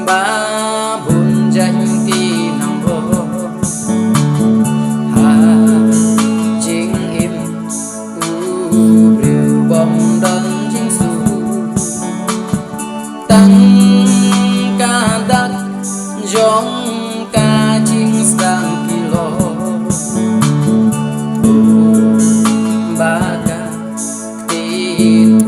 ba buồn danh kỳ nằm vô hà chính im rượu bom đơn chính su tăng ca đất giống ca chính sang kilo ba ca tin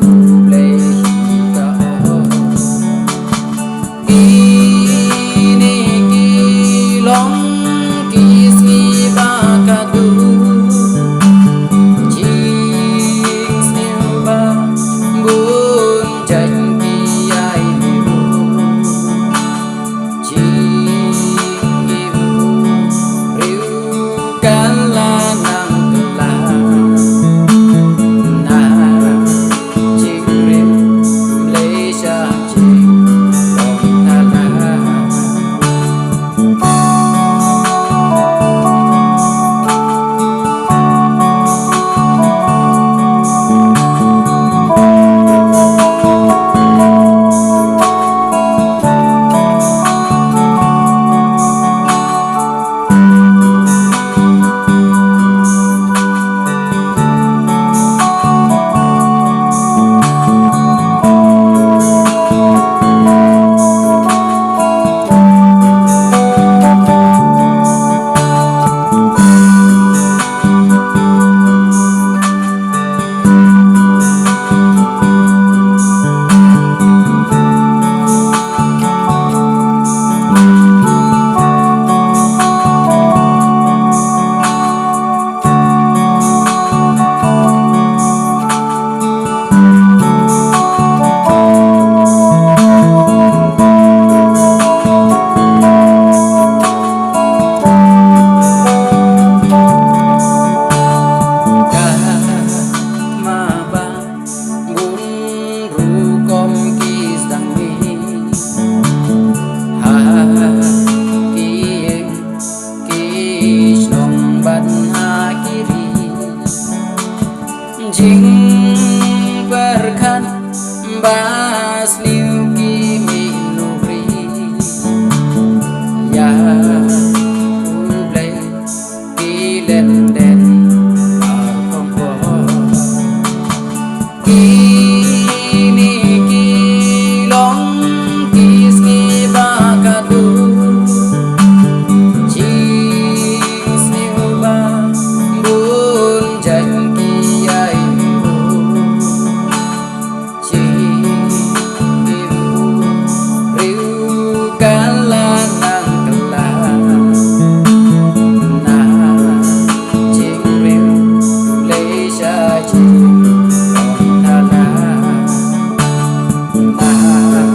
jing berkan bas liu ki minuri ya play ki len den không có ki ni ki long ki ski ba ka du jing siu ba bun jan Hãy subscribe cho kênh Ghiền Mì Gõ để không bỏ lỡ